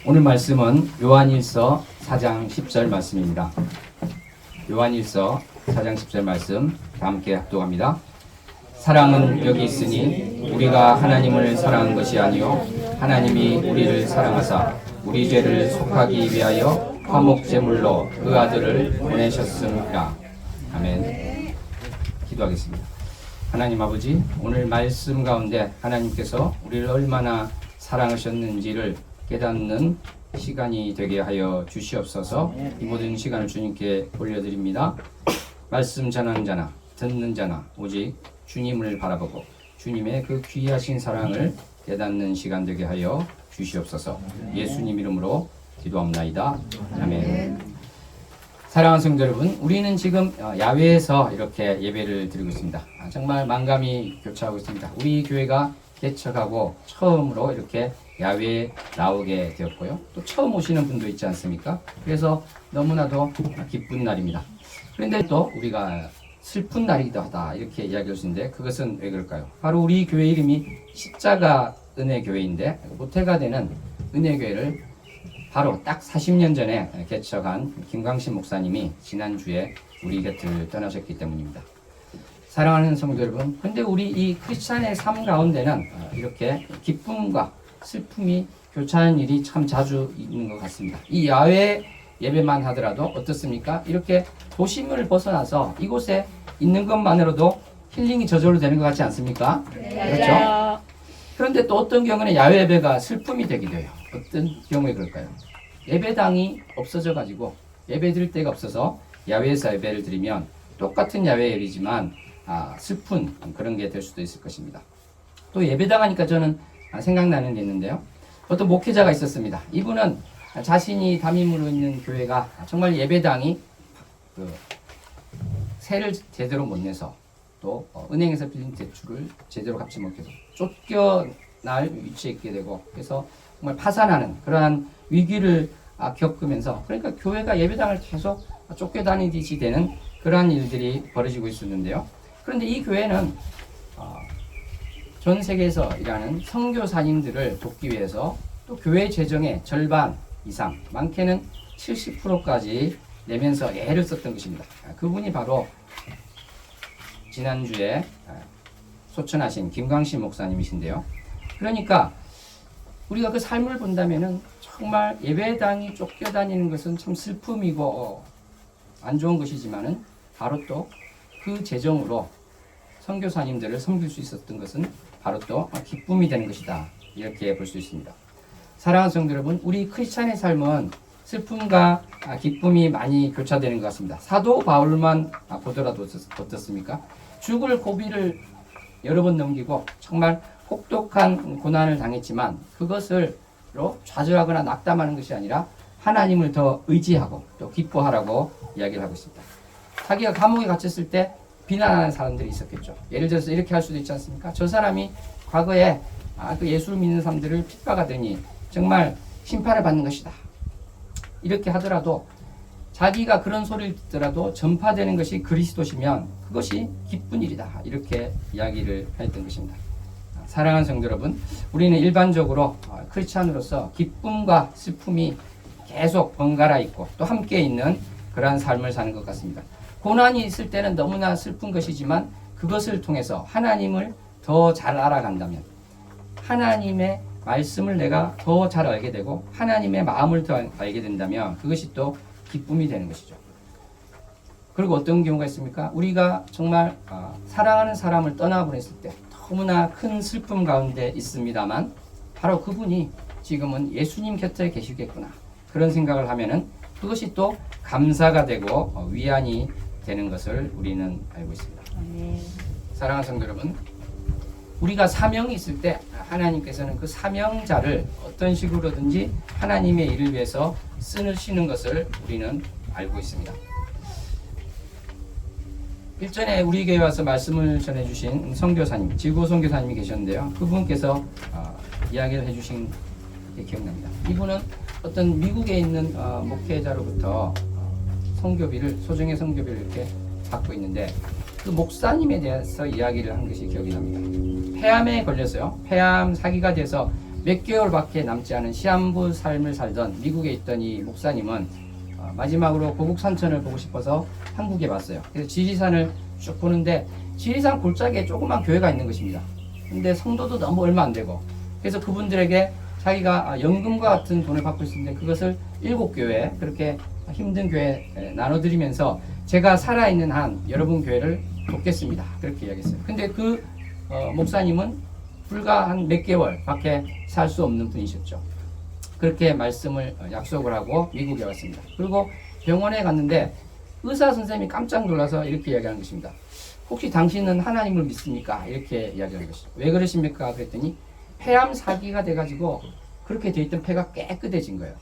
오늘 말씀은 요한일서 4장 10절 말씀입니다. 요한일서 4장 10절 말씀 함께 합독합니다. 사랑은 여기 있으니 우리가 하나님을 사랑한 것이 아니요 하나님이 우리를 사랑하사 우리 죄를 속하기 위하여 화목제물로 그 아들을 보내셨음이라. 아멘. 기도하겠습니다. 하나님 아버지, 오늘 말씀 가운데 하나님께서 우리를 얼마나 사랑하셨는지를 깨닫는 시간이 되게 하여 주시옵소서. 이 모든 시간을 주님께 올려드립니다. 말씀 전하는 자나 듣는 자나 오직 주님을 바라보고 주님의 그 귀하신 사랑을 깨닫는 시간 되게 하여 주시옵소서. 예수님 이름으로 기도합나이다. 아멘. 사랑하는 성도 여러분, 우리는 지금 야외에서 이렇게 예배를 드리고 있습니다. 정말 만감이 교차하고 있습니다. 우리 교회가 개척하고 처음으로 이렇게 야외에 나오게 되었고요. 또 처음 오시는 분도 있지 않습니까? 그래서 너무나도 기쁜 날입니다. 그런데 또 우리가 슬픈 날이기도 하다 이렇게 이야기할 수 있는데, 그것은 왜 그럴까요? 바로 우리 교회 이름이 십자가 은혜교회인데 모태가 되는 은혜교회를 바로 딱 40년 전에 개척한 김광신 목사님이 지난주에 우리 곁을 떠나셨기 때문입니다. 사랑하는 성도 여러분, 근데 우리 이 크리스찬의 삶 가운데는 이렇게 기쁨과 슬픔이 교차하는 일이 참 자주 있는 것 같습니다. 이 야외 예배만 하더라도 어떻습니까? 이렇게 도심을 벗어나서 이곳에 있는 것만으로도 힐링이 저절로 되는 것 같지 않습니까? 네. 그렇죠? 그런데 또 어떤 경우는 야외 예배가 슬픔이 되기도 해요. 어떤 경우에 그럴까요? 예배당이 없어져 가지고 예배 드릴 데가 없어서 야외에서 예배를 드리면 똑같은 야외 예배지만 슬픈 그런 게 될 수도 있을 것입니다. 또 예배당 하니까 저는 생각나는 게 있는데요. 어떤 목회자가 있었습니다. 이분은 자신이 담임으로 있는 교회가 정말 예배당이 세를 제대로 못 내서 또 은행에서 빌린 대출을 제대로 갚지 못해서 쫓겨날 위치에 있게 되고, 그래서 정말 파산하는 그러한 위기를 겪으면서, 그러니까 교회가 예배당을 계속 쫓겨다니듯이 되는 그러한 일들이 벌어지고 있었는데요. 그런데 이 교회는 전 세계에서 일하는 선교사님들을 돕기 위해서 또 교회 재정의 절반 이상, 많게는 70%까지 내면서 애를 썼던 것입니다. 그분이 바로 지난주에 소천하신 김광신 목사님이신데요. 그러니까 우리가 그 삶을 본다면은 정말 예배당이 쫓겨다니는 것은 참 슬픔이고 안 좋은 것이지만은 바로 또 그 재정으로 선교사님들을 섬길 수 있었던 것은 바로 또 기쁨이 되는 것이다, 이렇게 볼 수 있습니다. 사랑하는 성도 여러분, 우리 크리스찬의 삶은 슬픔과 기쁨이 많이 교차되는 것 같습니다. 사도 바울만 보더라도 어떻습니까? 죽을 고비를 여러 번 넘기고 정말 혹독한 고난을 당했지만 그것으로 좌절하거나 낙담하는 것이 아니라 하나님을 더 의지하고 또 기뻐하라고 이야기를 하고 있습니다. 자기가 감옥에 갇혔을 때 비난하는 사람들이 있었겠죠. 예를 들어서 이렇게 할 수도 있지 않습니까? 저 사람이 과거에 그 예수를 믿는 사람들을 핍박하더니 정말 심판을 받는 것이다, 이렇게 하더라도 자기가 그런 소리를 듣더라도 전파되는 것이 그리스도시면 그것이 기쁜 일이다, 이렇게 이야기를 했던 것입니다. 사랑하는 성도 여러분, 우리는 일반적으로 크리스찬으로서 기쁨과 슬픔이 계속 번갈아 있고 또 함께 있는 그러한 삶을 사는 것 같습니다. 고난이 있을 때는 너무나 슬픈 것이지만 그것을 통해서 하나님을 더 잘 알아간다면, 하나님의 말씀을 내가 더 잘 알게 되고 하나님의 마음을 더 알게 된다면 그것이 또 기쁨이 되는 것이죠. 그리고 어떤 경우가 있습니까? 우리가 정말 사랑하는 사람을 떠나보냈을 때 너무나 큰 슬픔 가운데 있습니다만 바로 그분이 지금은 예수님 곁에 계시겠구나, 그런 생각을 하면은 그것이 또 감사가 되고 위안이 되는 것을 우리는 알고 있습니다. 사랑하는 성도 여러분, 우리가 사명이 있을 때 하나님께서는 그 사명자를 어떤 식으로든지 하나님의 일을 위해서 쓰시는 것을 우리는 알고 있습니다. 일전에 우리 교회에 와서 말씀을 전해주신 선교사님, 지구 선교사님이 계셨는데요. 그분께서 이야기를 해주신 게 기억납니다. 이분은 어떤 미국에 있는 목회자로부터 선교비를, 소정의 선교비를 이렇게 받고 있는데 그 목사님에 대해서 이야기를 한 것이 기억이 납니다. 폐암에 걸려서요. 폐암 사기가 돼서 몇 개월밖에 남지 않은 시한부 삶을 살던 미국에 있던 이 목사님은 마지막으로 고국 산천을 보고 싶어서 한국에 왔어요. 그래서 지리산을 쭉 보는데 지리산 골짜기에 조그만 교회가 있는 것입니다. 근데 성도도 너무 얼마 안 되고, 그래서 그분들에게 자기가 연금과 같은 돈을 받고 있었는데 그것을 7교회 그렇게 힘든 교회 나눠드리면서 제가 살아있는 한 여러분 교회를 돕겠습니다, 그렇게 이야기했어요. 근데 그 목사님은 불과 한 몇 개월 밖에 살 수 없는 분이셨죠. 그렇게 말씀을 약속을 하고 미국에 왔습니다. 그리고 병원에 갔는데 의사 선생님이 깜짝 놀라서 이렇게 이야기하는 것입니다. 혹시 당신은 하나님을 믿습니까? 이렇게 이야기하는 것이죠. 왜 그러십니까? 그랬더니 폐암 사기가 돼가지고 그렇게 돼 있던 폐가 깨끗해진 거예요.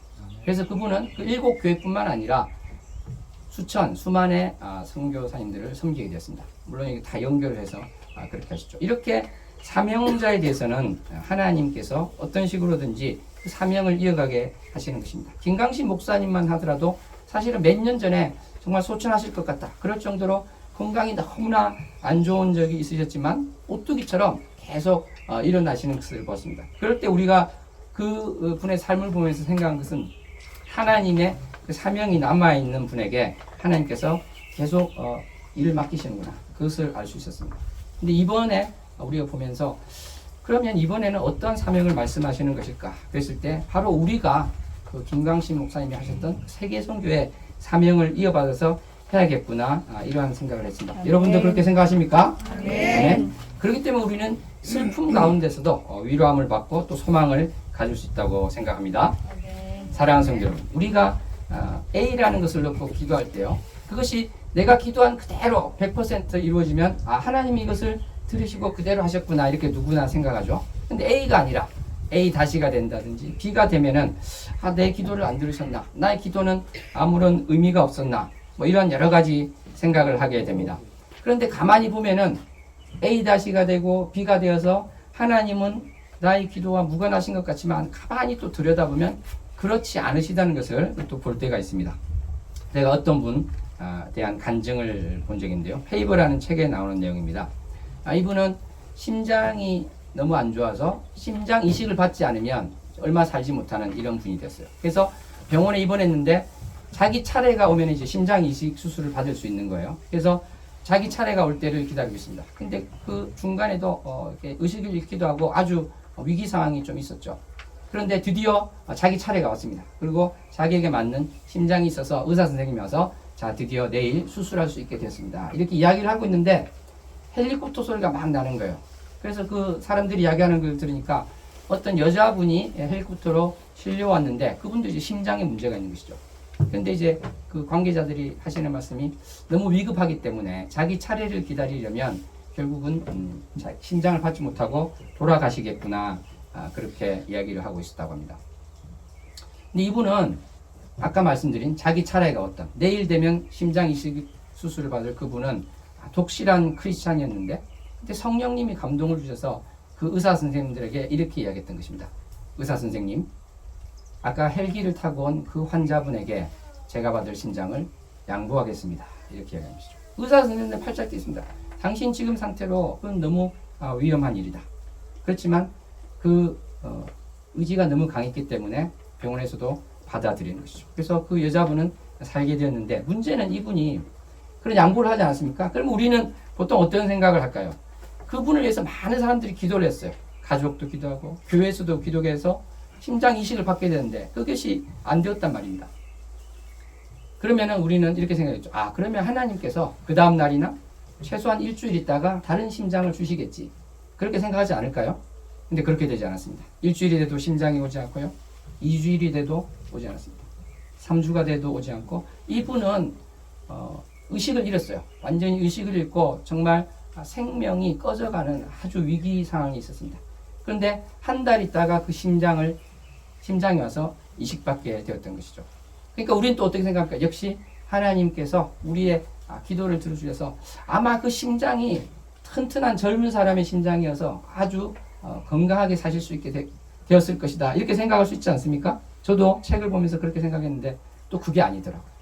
그래서 그분은 그 7교회뿐만 아니라 수만의 선교사님들을 섬기게 되었습니다. 물론 이게 다 연결을 해서 그렇게 하시죠. 이렇게 사명자에 대해서는 하나님께서 어떤 식으로든지 그 사명을 이어가게 하시는 것입니다. 김강신 목사님만 하더라도 사실은 몇 년 전에 정말 소천하실 것 같다, 그럴 정도로 건강이 너무나 안 좋은 적이 있으셨지만 오뚜기처럼 계속 일어나시는 것을 보았습니다. 그럴 때 우리가 그 분의 삶을 보면서 생각한 것은 하나님의 그 사명이 남아있는 분에게 하나님께서 계속 일을 맡기시는구나, 그것을 알 수 있었습니다. 근데 이번에 우리가 보면서 그러면 이번에는 어떤 사명을 말씀하시는 것일까 그랬을 때 바로 우리가 그 김광신 목사님이 하셨던 세계선교의 사명을 이어받아서 해야겠구나, 이러한 생각을 했습니다. 네. 여러분도 그렇게 생각하십니까? 네. 네. 그렇기 때문에 우리는 슬픔 가운데서도 위로함을 받고 또 소망을 가질 수 있다고 생각합니다. 네. 사랑하는 성도 여러분, 우리가 A라는 것을 놓고 기도할 때요, 그것이 내가 기도한 그대로 100% 이루어지면 하나님이 이것을 들으시고 그대로 하셨구나, 이렇게 누구나 생각하죠. 근데 A가 아니라 A-가 된다든지 B가 되면은 내 기도를 안 들으셨나, 나의 기도는 아무런 의미가 없었나, 뭐 이런 여러 가지 생각을 하게 됩니다. 그런데 가만히 보면은 A-가 되고 B가 되어서 하나님은 나의 기도와 무관하신 것 같지만 가만히 또 들여다보면 그렇지 않으시다는 것을 또 볼 때가 있습니다. 제가 어떤 분 대한 간증을 본 적이 있는데요, 페이버라는 책에 나오는 내용입니다. 이분은 심장이 너무 안 좋아서 심장 이식을 받지 않으면 얼마 살지 못하는 이런 분이 됐어요. 그래서 병원에 입원했는데 자기 차례가 오면 이제 심장 이식 수술을 받을 수 있는 거예요. 그래서 자기 차례가 올 때를 기다리고 있습니다. 근데 그 중간에도 이렇게 의식을 잃기도 하고 아주 위기 상황이 좀 있었죠. 그런데 드디어 자기 차례가 왔습니다. 그리고 자기에게 맞는 심장이 있어서 의사 선생님이 와서 자, 드디어 내일 수술할 수 있게 됐습니다, 이렇게 이야기를 하고 있는데 헬리콥터 소리가 막 나는 거예요. 그래서 그 사람들이 이야기하는 걸 들으니까 어떤 여자분이 헬리콥터로 실려왔는데 그분도 이제 심장에 문제가 있는 것이죠. 그런데 이제 그 관계자들이 하시는 말씀이 너무 위급하기 때문에 자기 차례를 기다리려면 결국은 심장을 받지 못하고 돌아가시겠구나, 그렇게 이야기를 하고 있었다고 합니다. 근데 이분은 아까 말씀드린 자기 차례가 어떤 내일 되면 심장 이식 수술을 받을 그분은 독실한 크리스찬이었는데 그때 성령님이 감동을 주셔서 그 의사 선생님들에게 이렇게 이야기했던 것입니다. 의사 선생님, 아까 헬기를 타고 온 그 환자분에게 제가 받을 심장을 양보하겠습니다, 이렇게 이야기한 것이죠. 의사 선생님들 팔짝 뛰습니다. 당신 지금 상태로 그건 너무 위험한 일이다. 그렇지만 그 의지가 너무 강했기 때문에 병원에서도 받아들이는 것이죠. 그래서 그 여자분은 살게 되었는데 문제는 이분이 그런 양보를 하지 않았습니까? 그럼 우리는 보통 어떤 생각을 할까요? 그분을 위해서 많은 사람들이 기도를 했어요. 가족도 기도하고 교회에서도 기도해서 심장 이식을 받게 되는데 그것이 안 되었단 말입니다. 그러면은 우리는 이렇게 생각했죠. 그러면 하나님께서 그 다음 날이나 최소한 일주일 있다가 다른 심장을 주시겠지, 그렇게 생각하지 않을까요? 근데 그렇게 되지 않았습니다. 일주일이 돼도 심장이 오지 않고요, 2주일이 돼도 오지 않았습니다. 3주가 돼도 오지 않고 이분은 의식을 잃었어요. 완전히 의식을 잃고 정말 생명이 꺼져가는 아주 위기 상황이 있었습니다. 그런데 한 달 있다가 그 심장이 와서 이식받게 되었던 것이죠. 그러니까 우리는 또 어떻게 생각할까요? 역시 하나님께서 우리의 기도를 들어주셔서 아마 그 심장이 튼튼한 젊은 사람의 심장이어서 아주 건강하게 사실 수 있게 되었을 것이다, 이렇게 생각할 수 있지 않습니까? 저도 책을 보면서 그렇게 생각했는데 또 그게 아니더라고요.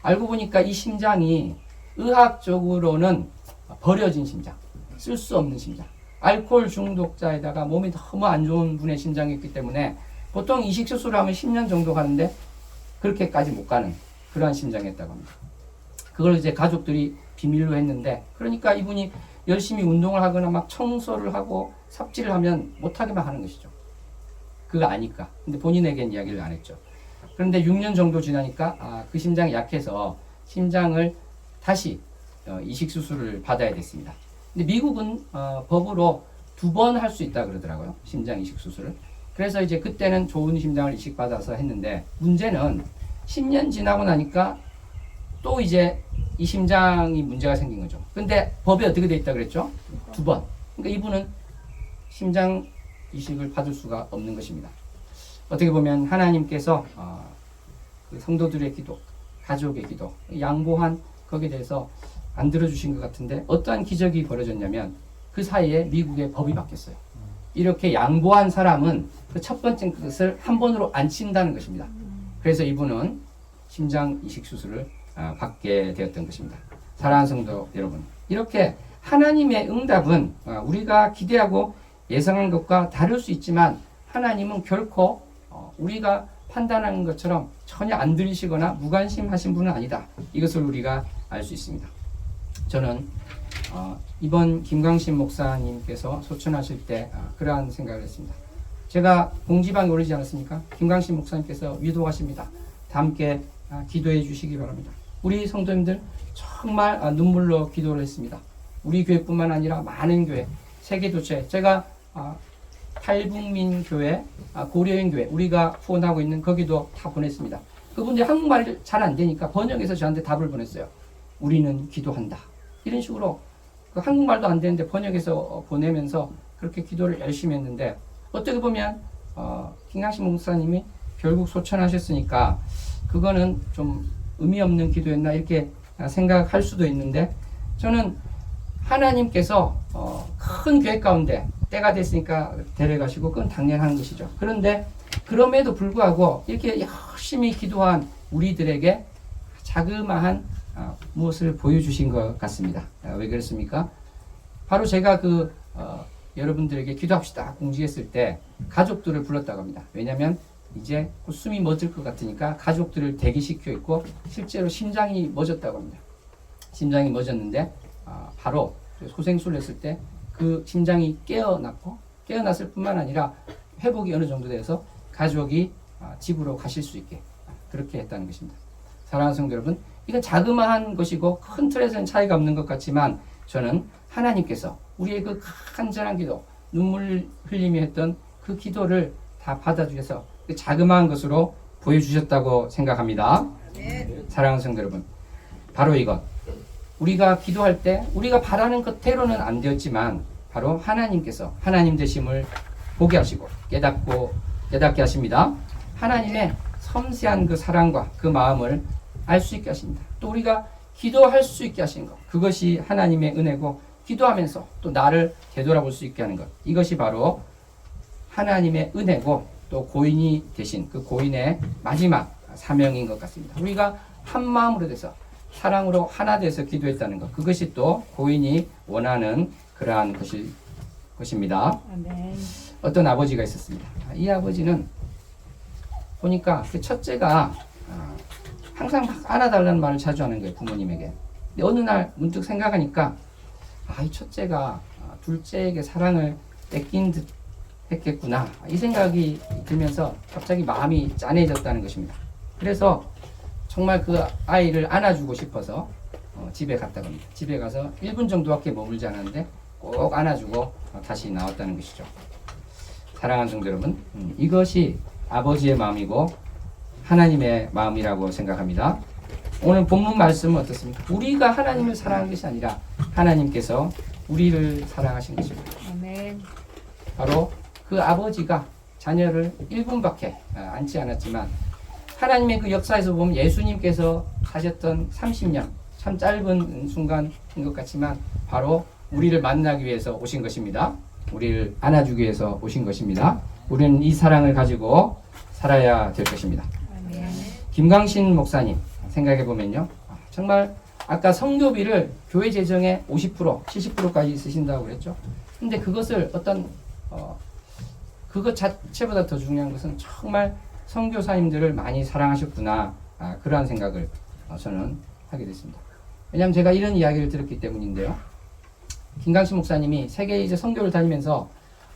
알고 보니까 이 심장이 의학적으로는 버려진 심장, 쓸 수 없는 심장, 알코올 중독자에다가 몸이 너무 안 좋은 분의 심장이었기 때문에 보통 이식 수술하면 10년 정도 가는데 그렇게까지 못 가는 그러한 심장이었다고 합니다. 그걸 이제 가족들이 비밀로 했는데, 그러니까 이분이 열심히 운동을 하거나 막 청소를 하고 삽질을 하면 못하게만 하는 것이죠. 그거 아니까. 근데 본인에겐 이야기를 안 했죠. 그런데 6년 정도 지나니까 그 심장이 약해서 심장을 다시 이식 수술을 받아야 됐습니다. 근데 미국은 법으로 2번 할 수 있다 그러더라고요. 심장 이식 수술을. 그래서 이제 그때는 좋은 심장을 이식받아서 했는데, 문제는 10년 지나고 나니까 또 이제 이 심장이 문제가 생긴 거죠. 근데 법에 어떻게 돼 있다 그랬죠? 2번. 그러니까 이분은 심장 이식을 받을 수가 없는 것입니다. 어떻게 보면 하나님께서 그 성도들의 기도, 가족의 기도, 양보한 거기에 대해서 안 들어주신 것 같은데, 어떠한 기적이 벌어졌냐면 그 사이에 미국의 법이 바뀌었어요. 이렇게 양보한 사람은 그 첫 번째 것을 한 번으로 안 친다는 것입니다. 그래서 이분은 심장 이식 수술을 받게 되었던 것입니다. 사랑하는 성도 여러분, 이렇게 하나님의 응답은 우리가 기대하고 예상한 것과 다를 수 있지만, 하나님은 결코 우리가 판단하는 것처럼 전혀 안 들으시거나 무관심하신 분은 아니다. 이것을 우리가 알 수 있습니다. 저는 이번 김광신 목사님께서 소천하실 때 그러한 생각을 했습니다. 제가 공지방에 오르지 않았습니까? 김광신 목사님께서 위도하십니다. 다 함께 기도해 주시기 바랍니다. 우리 성도님들 정말 눈물로 기도를 했습니다. 우리 교회뿐만 아니라 많은 교회, 세계도체, 제가 탈북민 교회, 고려인 교회, 우리가 후원하고 있는 거기도 다 보냈습니다. 그분들이 한국말 잘 안 되니까 번역해서 저한테 답을 보냈어요. 우리는 기도한다. 이런 식으로 그 한국말도 안 되는데 번역해서 보내면서 그렇게 기도를 열심히 했는데, 어떻게 보면 김광신 목사님이 결국 소천하셨으니까 그거는 좀 의미 없는 기도였나 이렇게 생각할 수도 있는데, 저는 하나님께서 큰 계획 가운데 때가 됐으니까 데려가시고 그건 당연한 것이죠. 그런데 그럼에도 불구하고 이렇게 열심히 기도한 우리들에게 자그마한 무엇을 보여주신 것 같습니다. 왜 그렇습니까? 바로 제가 여러분들에게 기도합시다 공지했을 때 가족들을 불렀다고 합니다. 왜냐하면 이제 숨이 멎을 것 같으니까 가족들을 대기시켜 있고, 실제로 심장이 멎었다고 합니다. 심장이 멎었는데 바로 소생술을 했을 때 그 심장이 깨어났을 뿐만 아니라 회복이 어느 정도 돼서 가족이 집으로 가실 수 있게 그렇게 했다는 것입니다. 사랑하는 성도 여러분, 이건 자그마한 것이고 큰 틀에서는 차이가 없는 것 같지만, 저는 하나님께서 우리의 그 간절한 기도, 눈물 흘리며 했던 그 기도를 다 받아주셔서 그 자그마한 것으로 보여주셨다고 생각합니다. 사랑하는 성도 여러분, 바로 이것, 우리가 기도할 때 우리가 바라는 것대로는 안 되었지만 바로 하나님께서 하나님 되심을 보게 하시고 깨닫게 하십니다. 하나님의 섬세한 그 사랑과 그 마음을 알 수 있게 하십니다. 또 우리가 기도할 수 있게 하시는 것, 그것이 하나님의 은혜고, 기도하면서 또 나를 되돌아볼 수 있게 하는 것, 이것이 바로 하나님의 은혜고, 또 고인이 되신 그 고인의 마지막 사명인 것 같습니다. 우리가 한 마음으로 돼서 사랑으로 하나 돼서 기도했다는 것, 그것이 또 고인이 원하는 그러한 것입니다. 아멘. 어떤 아버지가 있었습니다. 이 아버지는 보니까 그 첫째가 항상 막 안아달라는 말을 자주 하는 거예요, 부모님에게. 근데 어느 날 문득 생각하니까 이 첫째가 둘째에게 사랑을 뺏긴 듯 했겠구나, 이 생각이 들면서 갑자기 마음이 짠해졌다는 것입니다. 그래서 정말 그 아이를 안아주고 싶어서 집에 갔다고 합니다. 집에 가서 1분 정도밖에 머물지 않았는데 꼭 안아주고 다시 나왔다는 것이죠. 사랑하는 성도 여러분, 이것이 아버지의 마음이고 하나님의 마음이라고 생각합니다. 오늘 본문 말씀은 어떻습니까? 우리가 하나님을 사랑한 것이 아니라 하나님께서 우리를 사랑하신 것입니다. 아멘. 바로 그 아버지가 자녀를 1분밖에 안지 않았지만, 하나님의 그 역사에서 보면 예수님께서 사셨던 30년, 참 짧은 순간인 것 같지만 바로 우리를 만나기 위해서 오신 것입니다. 우리를 안아주기 위해서 오신 것입니다. 우리는 이 사랑을 가지고 살아야 될 것입니다. 아멘. 김광신 목사님 생각해 보면요, 정말 아까 성교비를 교회 재정의 50%, 70%까지 쓰신다고 그랬죠. 근데 그것을 그것 자체보다 더 중요한 것은 정말 선교사님들을 많이 사랑하셨구나. 그러한 생각을 저는 하게 됐습니다. 왜냐하면 제가 이런 이야기를 들었기 때문인데요. 김강신 목사님이 세계 이제 선교를 다니면서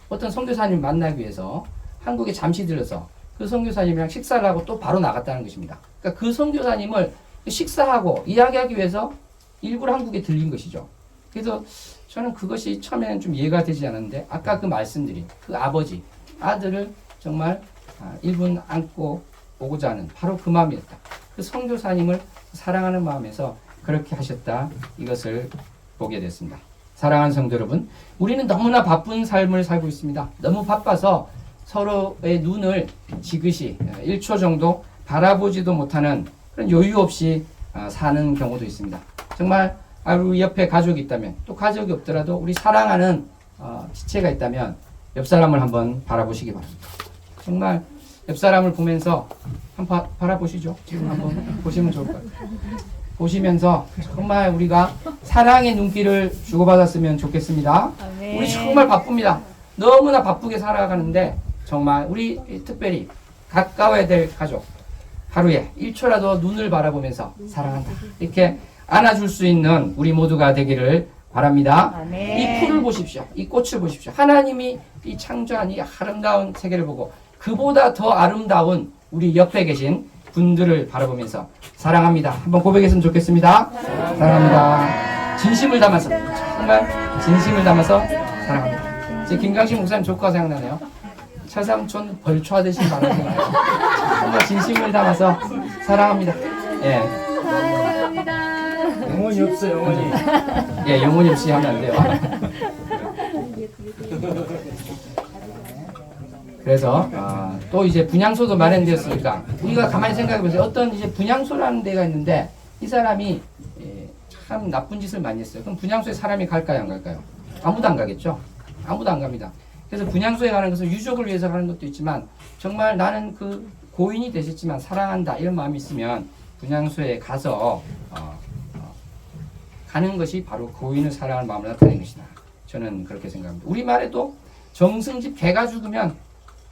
어떤 선교사님을 만나기 위해서 한국에 잠시 들러서 그 선교사님이랑 식사를 하고 또 바로 나갔다는 것입니다. 그러니까 그 선교사님을 식사하고 이야기하기 위해서 일부러 한국에 들린 것이죠. 그래서 저는 그것이 처음에는 좀 이해가 되지 않았는데 아까 그 말씀드린 그 아버지, 아들을 정말 1분 안고 오고자 하는 바로 그 마음이었다. 그 선교사님을 사랑하는 마음에서 그렇게 하셨다. 이것을 보게 됐습니다. 사랑하는 성도 여러분, 우리는 너무나 바쁜 삶을 살고 있습니다. 너무 바빠서 서로의 눈을 지그시 1초 정도 바라보지도 못하는 그런 여유 없이 사는 경우도 있습니다. 정말 우리 옆에 가족이 있다면, 또 가족이 없더라도 우리 사랑하는 지체가 있다면 옆 사람을 한번 바라보시기 바랍니다. 정말 옆 사람을 보면서 한번 바라보시죠. 지금 한번 보시면 좋을 것 같아요. 보시면서 정말 우리가 사랑의 눈길을 주고받았으면 좋겠습니다. 아멘. 우리 정말 바쁩니다. 너무나 바쁘게 살아가는데 정말 우리 특별히 가까워야 될 가족 하루에 1초라도 눈을 바라보면서 사랑한다 이렇게 안아줄 수 있는 우리 모두가 되기를 바랍니다. 아멘. 이 풀을 보십시오. 이 꽃을 보십시오. 하나님이 이 창조한 이 아름다운 세계를 보고 그보다 더 아름다운 우리 옆에 계신 분들을 바라보면서 사랑합니다. 한번 고백했으면 좋겠습니다. 사랑합니다. 진심을 담아서, 정말 진심을 담아서 사랑합니다. 제 김강신 목사님 조카 생각나네요. 차삼촌 벌초하듯이 말하잖아요. 정말 진심을 담아서 사랑합니다. 예. 사랑합니다. 영혼이 없어, 영혼이. 예, 영혼이 없이 하면 안 돼요. 그래서 또 이제 분향소도 마련되었으니까 우리가 가만히 생각해보세요. 어떤 이제 분향소라는 데가 있는데 이 사람이 참 나쁜 짓을 많이 했어요. 그럼 분향소에 사람이 갈까요, 안 갈까요? 아무도 안 가겠죠. 아무도 안 갑니다. 그래서 분향소에 가는 것은 유족을 위해서 가는 것도 있지만 정말 나는 그 고인이 되셨지만 사랑한다 이런 마음이 있으면 분향소에 가서 가는 것이 바로 고인을 사랑하는 마음을 나타내는 것이다. 저는 그렇게 생각합니다. 우리말에도 정승집 개가 죽으면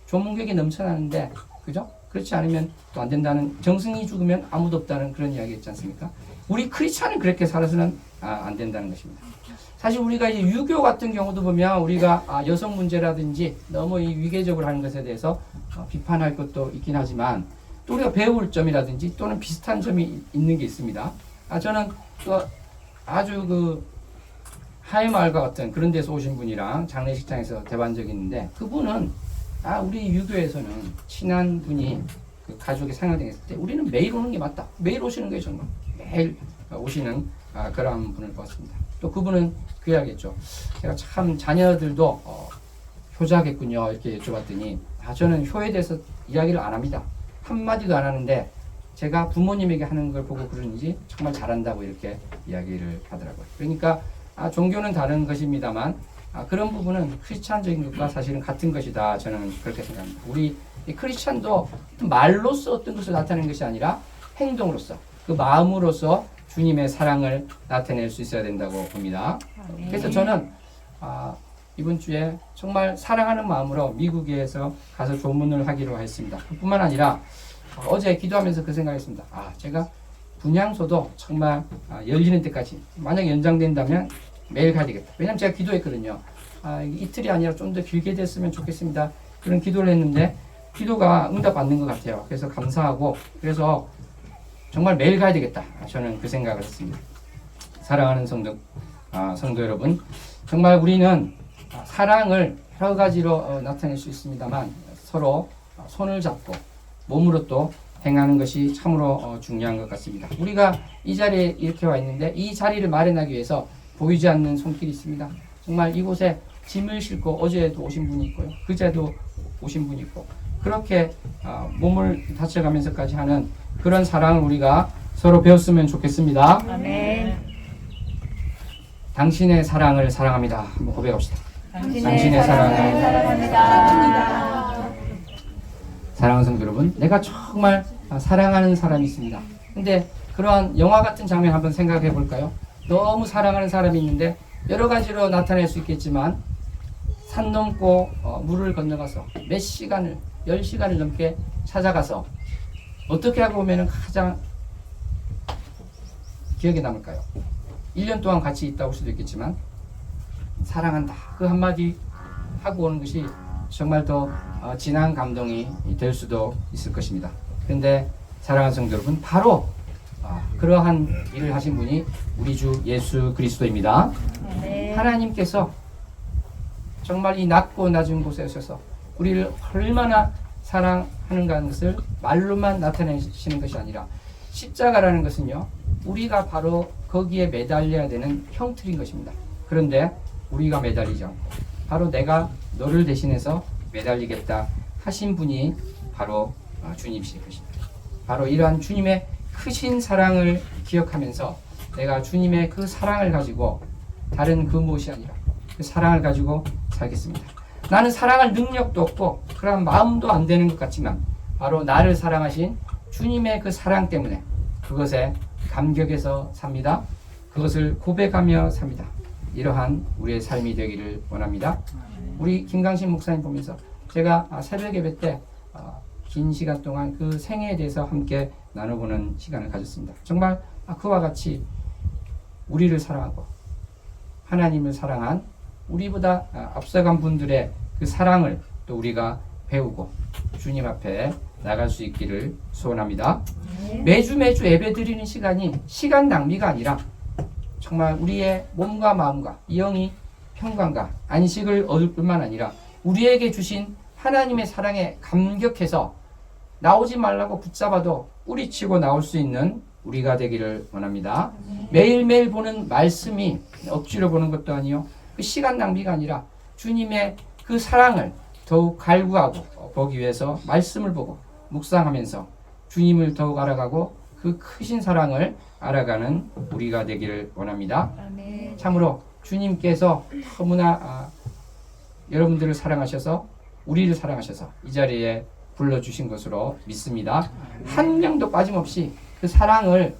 조문객이 넘쳐나는데 그죠? 그렇지 않으면 또 안 된다는, 정승이 죽으면 아무도 없다는 그런 이야기 있지 않습니까? 우리 크리스찬은 그렇게 살아서는 안 된다는 것입니다. 사실 우리가 이제 유교 같은 경우도 보면 우리가 여성 문제라든지 너무 이 위계적으로 하는 것에 대해서 비판할 것도 있긴 하지만 또 우리가 배울 점이라든지 또는 비슷한 점이 있는 게 있습니다. 저는 또 아주 그 하회마을과 같은 그런 데서 오신 분이랑 장례식장에서 대화한 적이 있는데 그분은 우리 유교에서는 친한 분이 그 가족이 상여됐을 때 우리는 매일 오는 게 맞다. 매일 오시는 거예요, 정말. 매일 오시는 그런 분을 봤습니다. 또 그분은 그 이야기했죠. 제가 참 자녀들도 효자겠군요. 이렇게 여쭤봤더니 저는 효에 대해서 이야기를 안 합니다. 한마디도 안 하는데 제가 부모님에게 하는 걸 보고 그러는지 정말 잘한다고 이렇게 이야기를 하더라고요. 그러니까 종교는 다른 것입니다만 그런 부분은 크리스찬적인 것과 사실은 같은 것이다. 저는 그렇게 생각합니다. 우리 크리스찬도 말로써 어떤 것을 나타내는 것이 아니라 행동으로서 그 마음으로서 주님의 사랑을 나타낼 수 있어야 된다고 봅니다. 그래서 저는 이번 주에 정말 사랑하는 마음으로 미국에서 가서 조문을 하기로 했습니다. 그뿐만 아니라 어제 기도하면서 그 생각했습니다. 제가 분향소도 정말 열리는 때까지 만약 연장된다면 매일 가야 되겠다. 왜냐면 제가 기도했거든요. 이틀이 아니라 좀 더 길게 됐으면 좋겠습니다. 그런 기도를 했는데 기도가 응답받는 것 같아요. 그래서 감사하고 그래서 정말 매일 가야 되겠다. 저는 그 생각을 했습니다. 사랑하는 성도 여러분, 정말 우리는 사랑을 여러 가지로 나타낼 수 있습니다만 서로 손을 잡고 몸으로 또 행하는 것이 참으로 중요한 것 같습니다. 우리가 이 자리에 이렇게 와 있는데 이 자리를 마련하기 위해서 보이지 않는 손길이 있습니다. 정말 이곳에 짐을 싣고 어제도 오신 분이 있고요. 그제도 오신 분이 있고 그렇게 몸을 다쳐가면서까지 하는 그런 사랑을 우리가 서로 배웠으면 좋겠습니다. 아멘. 당신의 사랑을 사랑합니다. 한번 고백합시다. 당신의 사랑을 사랑합니다. 사랑하는 성도 여러분, 내가 정말 사랑하는 사람이 있습니다. 근데 그러한 영화 같은 장면 한번 생각해 볼까요? 너무 사랑하는 사람이 있는데 여러 가지로 나타낼 수 있겠지만 산 넘고 물을 건너가서 몇 시간을 10시간을 넘게 찾아가서 어떻게 하고 오면 가장 기억에 남을까요? 1년 동안 같이 있다 올 수도 있겠지만 사랑한다 그 한마디 하고 오는 것이 정말 더 진한 감동이 될 수도 있을 것입니다. 그런데 사랑하는 성도 여러분, 바로 그러한 일을 하신 분이 우리 주 예수 그리스도입니다. 하나님께서 정말 이 낮고 낮은 곳에 오셔서 우리를 얼마나 사랑하는가 하는 것을 말로만 나타내시는 것이 아니라 십자가라는 것은요, 우리가 바로 거기에 매달려야 되는 형틀인 것입니다. 그런데 우리가 매달리지 않고 바로 내가 너를 대신해서 매달리겠다 하신 분이 바로 주님이실 것입니다. 바로 이러한 주님의 크신 사랑을 기억하면서 내가 주님의 그 사랑을 가지고 다른 그 무엇이 아니라 그 사랑을 가지고 살겠습니다. 나는 사랑할 능력도 없고 그런 마음도 안 되는 것 같지만 바로 나를 사랑하신 주님의 그 사랑 때문에 그것에 감격해서 삽니다. 그것을 고백하며 삽니다. 이러한 우리의 삶이 되기를 원합니다. 우리 김강신 목사님 보면서 제가 새벽 예배 때 긴 시간 동안 그 생애에 대해서 함께 나눠보는 시간을 가졌습니다. 정말 그와 같이 우리를 사랑하고 하나님을 사랑한 우리보다 앞서간 분들의 그 사랑을 또 우리가 배우고 주님 앞에 나갈 수 있기를 소원합니다. 매주 예배 드리는 시간이 시간 낭비가 아니라 정말 우리의 몸과 마음과 영이 평강과 안식을 얻을 뿐만 아니라 우리에게 주신 하나님의 사랑에 감격해서 나오지 말라고 붙잡아도 뿌리치고 나올 수 있는 우리가 되기를 원합니다. 매일매일 보는 말씀이 억지로 보는 것도 아니요, 그 시간 낭비가 아니라 주님의 그 사랑을 더욱 갈구하고 보기 위해서 말씀을 보고 묵상하면서 주님을 더욱 알아가고 그 크신 사랑을 알아가는 우리가 되기를 원합니다. 참으로 주님께서 너무나 여러분들을 사랑하셔서 우리를 사랑하셔서 이 자리에 불러주신 것으로 믿습니다. 한 명도 빠짐없이 그 사랑을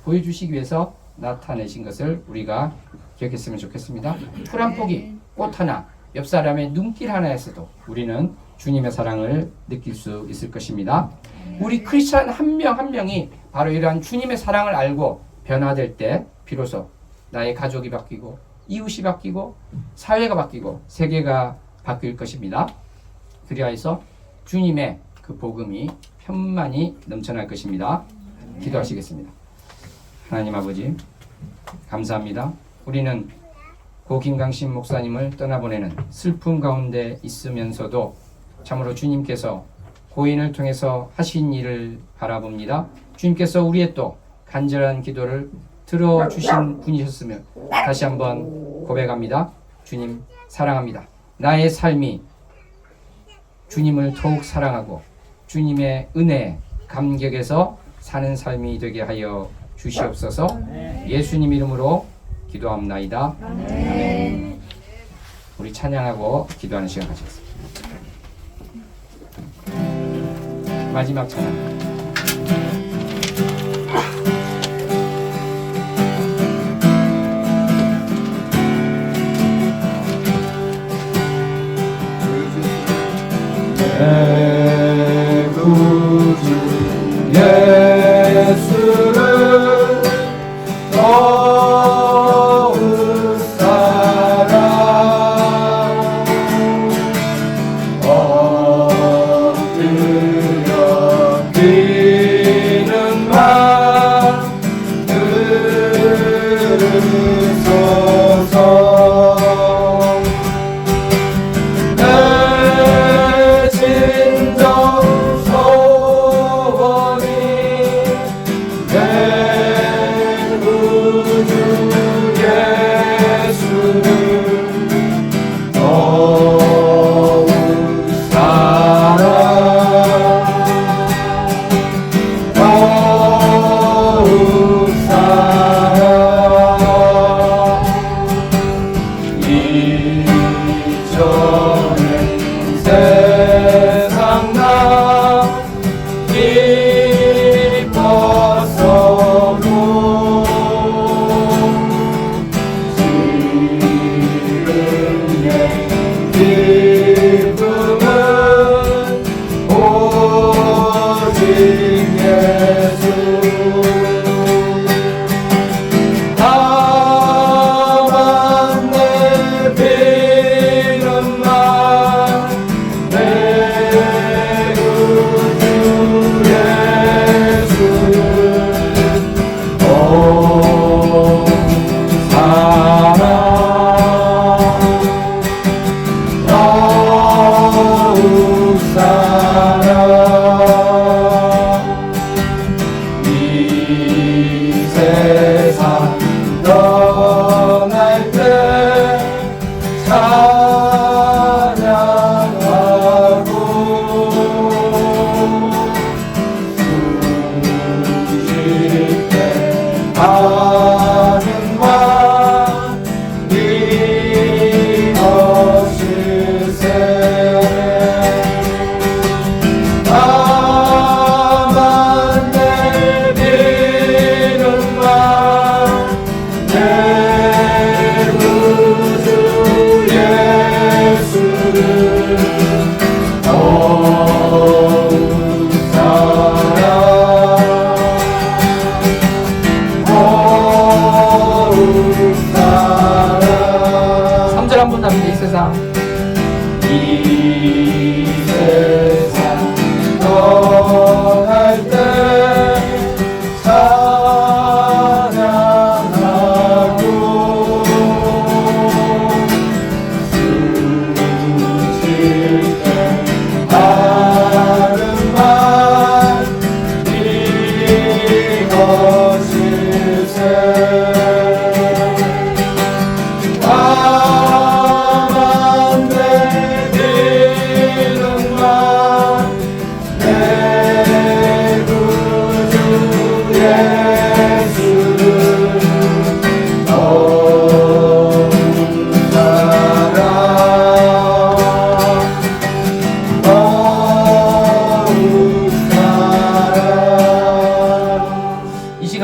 보여주시기 위해서 나타내신 것을 우리가 기억했으면 좋겠습니다. 풀 한 포기, 꽃 하나, 옆 사람의 눈길 하나에서도 우리는 주님의 사랑을 느낄 수 있을 것입니다. 우리 크리스찬 한 명 한 명이 바로 이러한 주님의 사랑을 알고 변화될 때 비로소 나의 가족이 바뀌고 이웃이 바뀌고 사회가 바뀌고 세계가 바뀔 것입니다. 그리하여서 주님의 그 복음이 편만이 넘쳐날 것입니다. 기도하시겠습니다. 하나님 아버지, 감사합니다. 우리는 고 김강신 목사님을 떠나보내는 슬픔 가운데 있으면서도 참으로 주님께서 고인을 통해서 하신 일을 바라봅니다. 주님께서 우리의 또 간절한 기도를 들어주신 분이셨으며 다시 한번 고백합니다. 주님 사랑합니다. 나의 삶이 주님을 더욱 사랑하고 주님의 은혜에 감격해서 사는 삶이 되게 하여 주시옵소서. 예수님 이름으로 기도합나이다. 아멘. 우리 찬양하고 기도하는 시간 가지겠습니다. 마지막 찬양. 내 구주 예수를 더욱 사랑 엎드려 비는 말 들으소서. 지금 내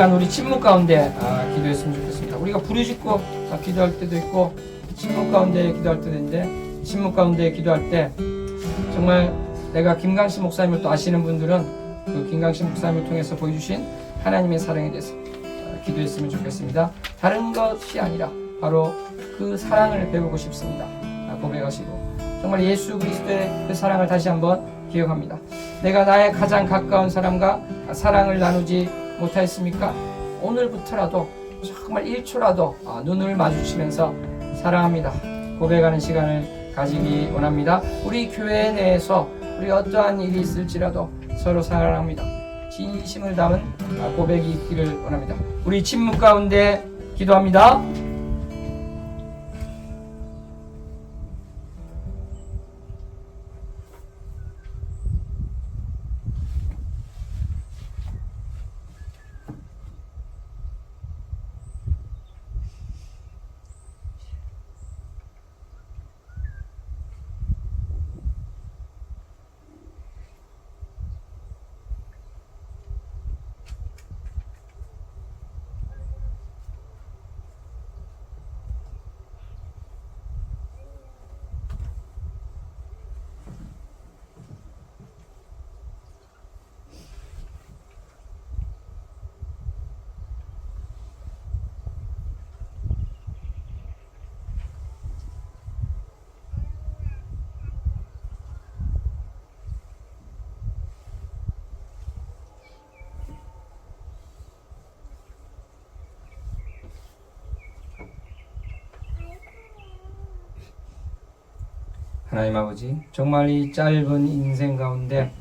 시간 우리 침묵 가운데 기도했으면 좋겠습니다. 우리가 부르짖고 기도할 때도 있고 침묵 가운데 기도할 때도 있는데, 침묵 가운데 기도할 때 정말 내가 김강식 목사님을 또 아시는 분들은 그 김강식 목사님을 통해서 보여주신 하나님의 사랑에 대해서 기도했으면 좋겠습니다. 다른 것이 아니라 바로 그 사랑을 배우고 싶습니다. 고백하시고 정말 예수 그리스도의 그 사랑을 다시 한번 기억합니다. 내가 나의 가장 가까운 사람과 사랑을 나누지 못하였습니까? 오늘부터라도 정말 1초라도 눈을 마주치면서 사랑합니다 고백하는 시간을 가지기 원합니다. 우리 교회 내에서 우리 어떠한 일이 있을지라도 서로 사랑합니다. 진심을 담은 고백이 있기를 원합니다. 우리 침묵 가운데 기도합니다. 하나님 아버지, 정말 이 짧은 인생 가운데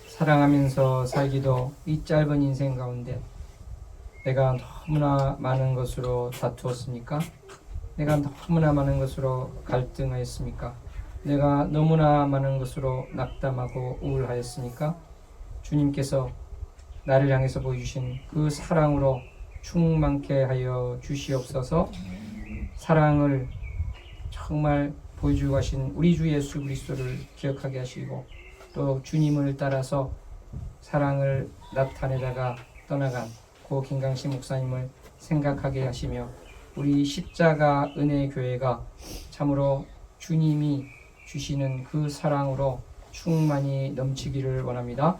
사랑하면서 살기도 이 짧은 인생 가운데 내가 너무나 많은 것으로 다투었습니까? 내가 너무나 많은 것으로 갈등하였습니까? 내가 너무나 많은 것으로 낙담하고 우울하였습니까? 주님께서 나를 향해서 보여주신 그 사랑으로 충만케 하여 주시옵소서. 사랑을 정말 보여주고 가신 우리 주 예수 그리스도를 기억하게 하시고 또 주님을 따라서 사랑을 나타내다가 떠나간 고 김강식 목사님을 생각하게 하시며 우리 십자가 은혜의 교회가 참으로 주님이 주시는 그 사랑으로 충만히 넘치기를 원합니다.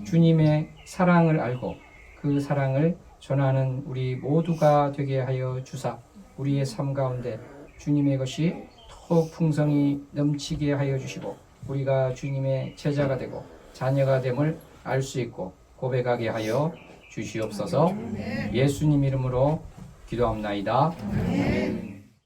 주님의 사랑을 알고 그 사랑을 전하는 우리 모두가 되게 하여 주사 우리의 삶 가운데 주님의 것이 더욱 풍성히 넘치게 하여 주시고 우리가 주님의 제자가 되고 자녀가 됨을 알 수 있고 고백하게 하여 주시옵소서. 예수님 이름으로 기도합나이다.